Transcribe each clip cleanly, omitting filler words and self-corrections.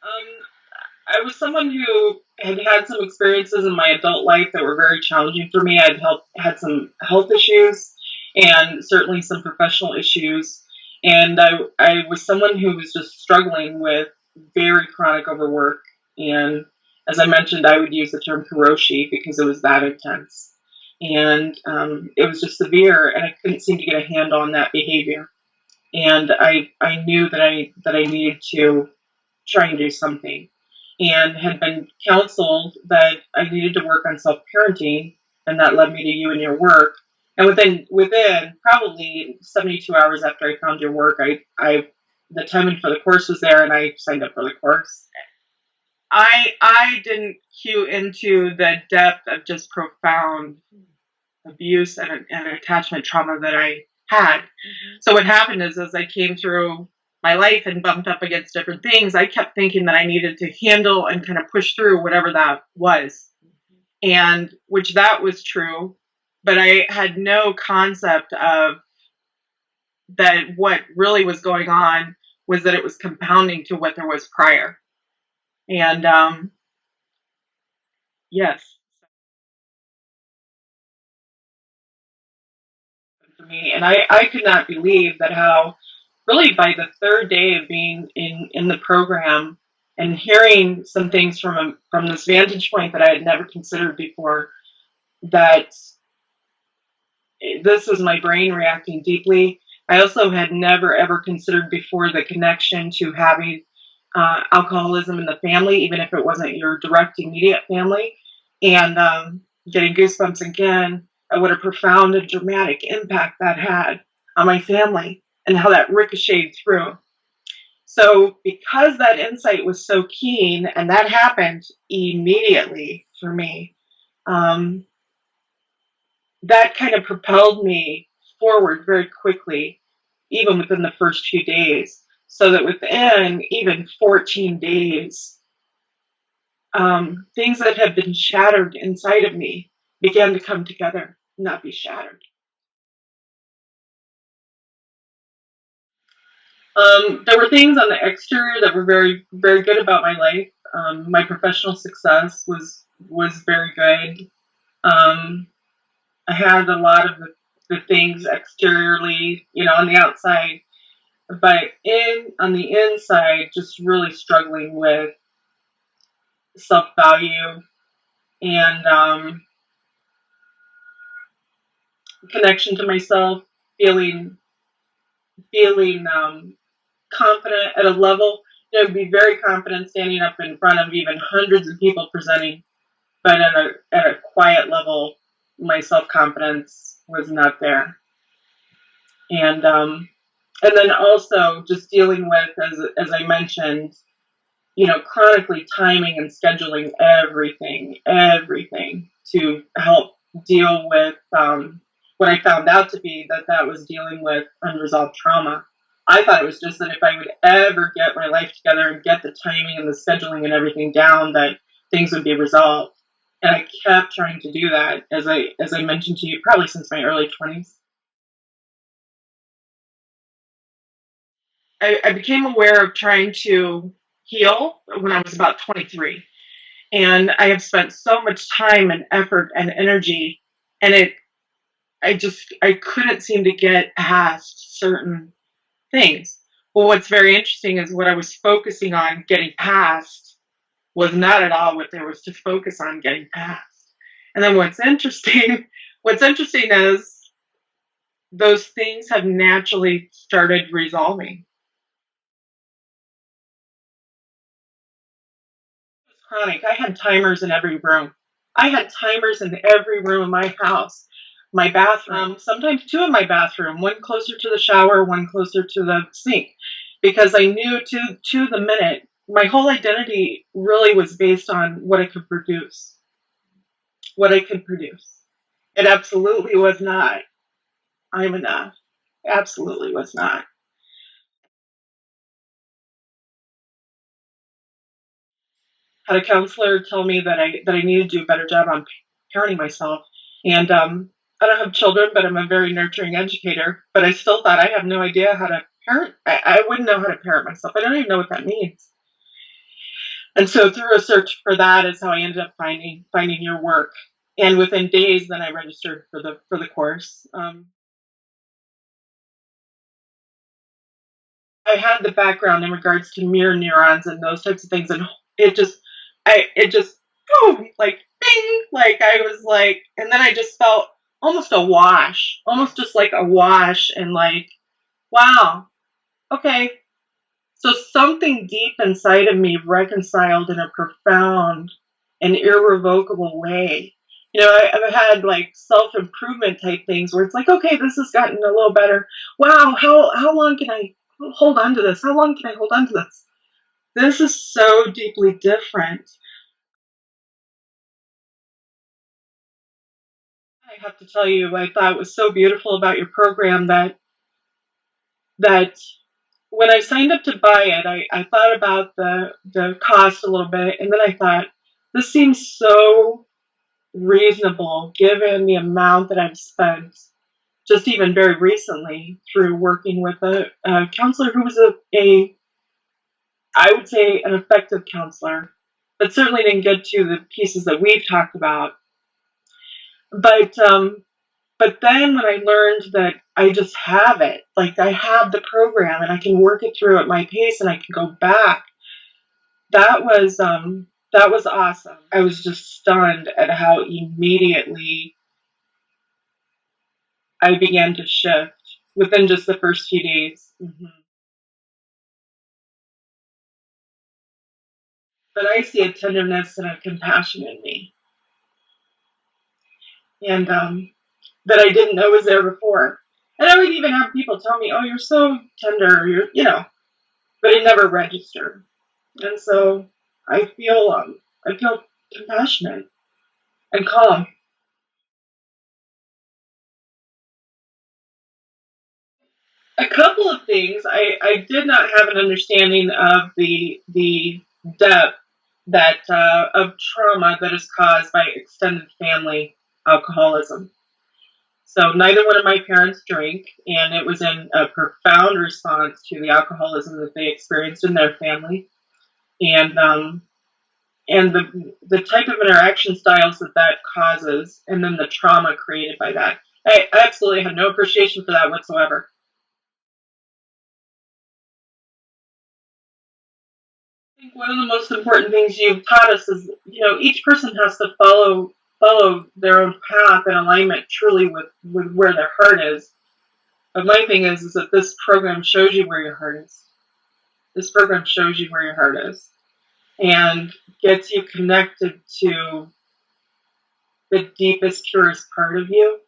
Um, I was someone who had some experiences in my adult life that were very challenging for me. Had some health issues and certainly some professional issues. And I was someone who was just struggling with very chronic overwork. And as I mentioned, I would use the term karoshi because it was that intense. And it was just severe, and I couldn't seem to get a handle on that behavior. And I knew that I needed to try and do something, and had been counseled that I needed to work on self-parenting, and that led me to you and your work. And within probably 72 hours after I found your work, I the timing for the course was there, and I signed up for the course. I didn't cue into the depth of just profound abuse and attachment trauma that I had. So what happened is, as I came through my life and bumped up against different things, I kept thinking that I needed to handle and kind of push through whatever that was. And which that was true, but I had no concept of that what really was going on was that it was compounding to what there was prior. And yes, for me. And I could not believe that how really by the third day of being in the program and hearing some things from this vantage point that I had never considered before, that this was my brain reacting deeply. I also had never ever considered before the connection to having alcoholism in the family, even if it wasn't your direct immediate family, and getting goosebumps again at what a profound and dramatic impact that had on my family and how that ricocheted through. So, because that insight was so keen and that happened immediately for me, um, that kind of propelled me forward very quickly, even within the first few days. So that within even 14 days, things that had been shattered inside of me began to come together, not be shattered. There were things on the exterior that were very, very good about my life. My professional success was very good. Um, I had a lot of the things exteriorly, on the outside, but on the inside, just really struggling with self value and connection to myself, feeling feeling confident at a level, be very confident standing up in front of even hundreds of people presenting, but at a quiet level, my self confidence was not there, and then also just dealing with, as I mentioned, chronically timing and scheduling everything to help deal with what I found out to be that was dealing with unresolved trauma. I thought it was just that if I would ever get my life together and get the timing and the scheduling and everything down, that things would be resolved. And I kept trying to do that, as I mentioned to you, probably since my early 20s. I became aware of trying to heal when I was about 23. And I have spent so much time and effort and energy, and I couldn't seem to get past certain things. Well, what's very interesting is what I was focusing on getting past was not at all what there was to focus on getting past. And then what's interesting is those things have naturally started resolving. Chronic. I had timers in every room. I had timers in every room in my house. My bathroom, sometimes two in my bathroom, one closer to the shower, one closer to the sink, because I knew to the minute my whole identity really was based on what I could produce. What I could produce. It absolutely was not. I'm enough. Absolutely was not. Had a counselor tell me that I needed to do a better job on parenting myself, and I don't have children, but I'm a very nurturing educator. But I still thought I have no idea how to parent. I wouldn't know how to parent myself. I don't even know what that means. And so through a search for that is how I ended up finding your work. And within days, then I registered for the course. I had the background in regards to mirror neurons and those types of things, and it just, boom, like bing, like I was like, and then I just felt almost a wash, almost just like a wash, and like, wow, okay, so something deep inside of me reconciled in a profound and irrevocable way. I've had like self-improvement type things where it's like, okay, this has gotten a little better. Wow, how long can I hold on to this? How long can I hold on to this? This is so deeply different. I have to tell you, I thought it was so beautiful about your program that when I signed up to buy it, I thought about the cost a little bit, and then I thought, this seems so reasonable given the amount that I've spent just even very recently through working with a counselor who was I would say an effective counselor, but certainly didn't get to the pieces that we've talked about. But then when I learned that I just have it, like I have the program and I can work it through at my pace and I can go back, that was awesome. I was just stunned at how immediately I began to shift within just the first few days. Mm-hmm. But I see a tenderness and a compassion in me, and that I didn't know was there before. And I would even have people tell me, "Oh, you're so tender," but it never registered. And so I feel compassionate and calm. A couple of things. I did not have an understanding of the depth of trauma that is caused by extended family alcoholism. So neither one of my parents drank, and it was in a profound response to the alcoholism that they experienced in their family, and and the type of interaction styles that causes, and then the trauma created by that. I absolutely had no appreciation for that whatsoever. I think one of the most important things you've taught us is, each person has to follow their own path in alignment truly with where their heart is. But my thing is that this program shows you where your heart is. This program shows you where your heart is and gets you connected to the deepest, purest part of you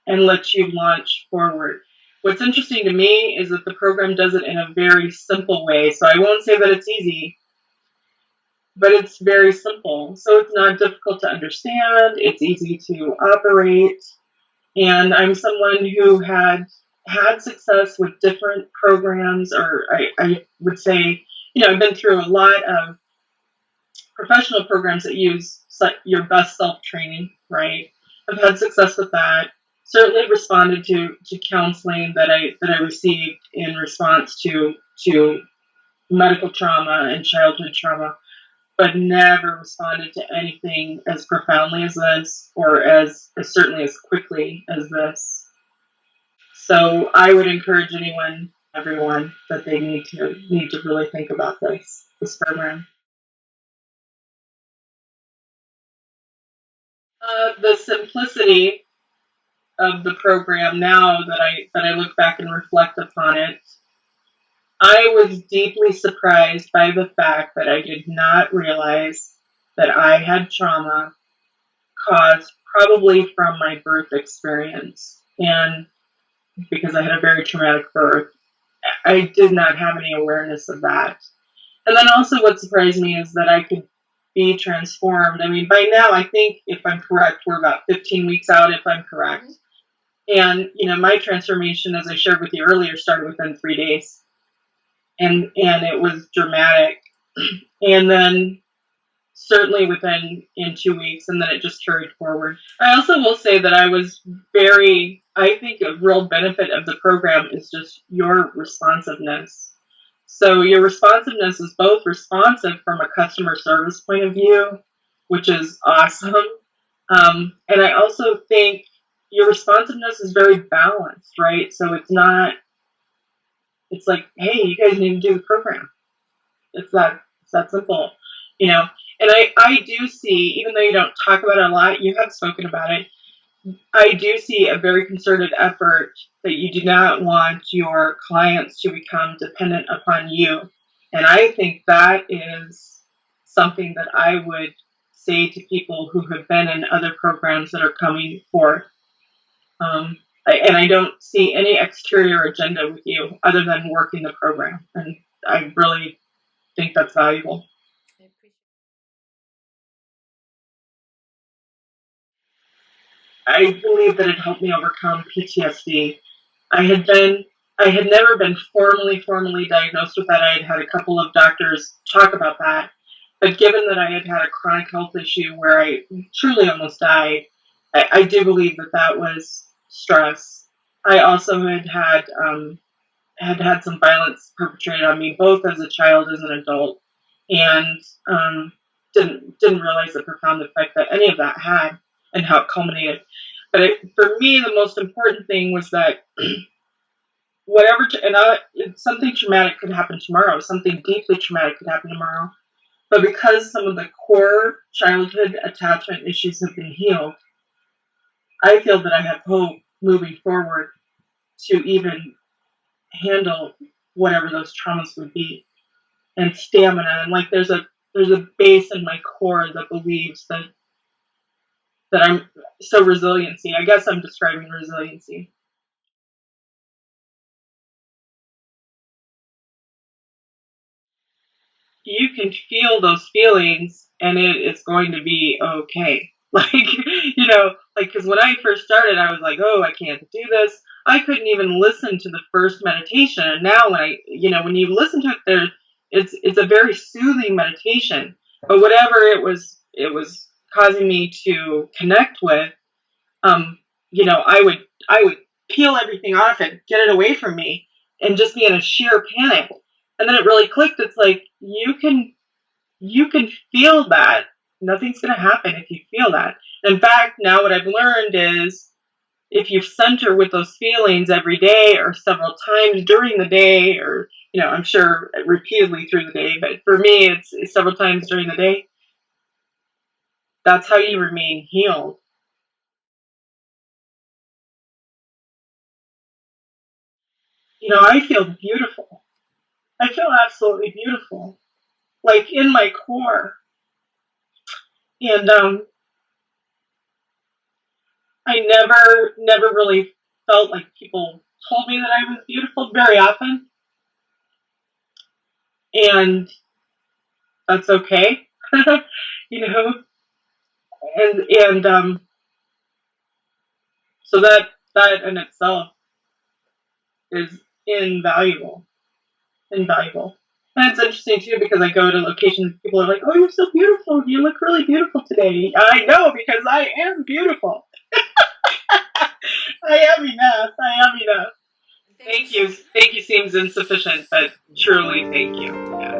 and lets you launch forward. What's interesting to me is that the program does it in a very simple way. So I won't say that it's easy, but it's very simple. So it's not difficult to understand. It's easy to operate. And I'm someone who had success with different programs, or I would say, I've been through a lot of professional programs that use your best self training, right? I've had success with that. Certainly responded to counseling that I received in response to medical trauma and childhood trauma, but never responded to anything as profoundly as this, or as certainly as quickly as this. So I would encourage everyone, that they need to really think about this program. The simplicity of the program, now that I look back and reflect upon it, I was deeply surprised by the fact that I did not realize that I had trauma caused probably from my birth experience. And because I had a very traumatic birth, I did not have any awareness of that. And then also what surprised me is that I could be transformed. I mean, by now, I think, if I'm correct, we're about 15 weeks out, if I'm correct. And, my transformation, as I shared with you earlier, started within 3 days. And it was dramatic. And then certainly in 2 weeks, and then it just carried forward. I also will say that I think a real benefit of the program is just your responsiveness So your responsiveness is both responsive from a customer service point of view, which is awesome. And I also think your responsiveness is very balanced, right? So it's not, it's like, hey, you guys need to do the program. It's that simple, you know. And I do see, even though you don't talk about it a lot, you have spoken about it. I do see a very concerted effort that you do not want your clients to become dependent upon you. And I think that is something that I would say to people who have been in other programs that are coming forth. And I don't see any exterior agenda with you other than working the program. And I really think that's valuable. I believe that it helped me overcome PTSD. I had never been formally diagnosed with that. I had had a couple of doctors talk about that. But given that I had had a chronic health issue where I truly almost died, I do believe that that was stress. I also had some violence perpetrated on me, both as a child and as an adult, and didn't realize the profound effect that any of that had and how it culminated. But for me, the most important thing was that something traumatic could happen tomorrow. Something deeply traumatic could happen tomorrow. But because some of the core childhood attachment issues have been healed, I feel that I have hope moving forward to even handle whatever those traumas would be, and stamina. And like there's a base in my core that believes that I'm so resiliency. I guess I'm describing resiliency. You can feel those feelings and it's going to be okay. Like, because when I first started, I was like, oh, I can't do this. I couldn't even listen to the first meditation. And now when you listen to it, it's a very soothing meditation. But whatever it was causing me to connect with, I would peel everything off it, get it away from me, and just be in a sheer panic. And then it really clicked. It's like you can feel that. Nothing's going to happen if you feel that. In fact, now what I've learned is if you center with those feelings every day or several times during the day, or I'm sure repeatedly through the day, but for me it's several times during the day. That's how you remain healed. I feel beautiful. I feel absolutely beautiful, like in my core. And I never really felt like people told me that I was beautiful very often. And that's okay. you know, and so that in itself is invaluable. Invaluable. And it's interesting too because I go to locations, people are like, "Oh, you're so beautiful. You look really beautiful today." I know because I am beautiful. I am enough. I am enough. Thank you. Thank you seems insufficient, but truly thank you. Yeah.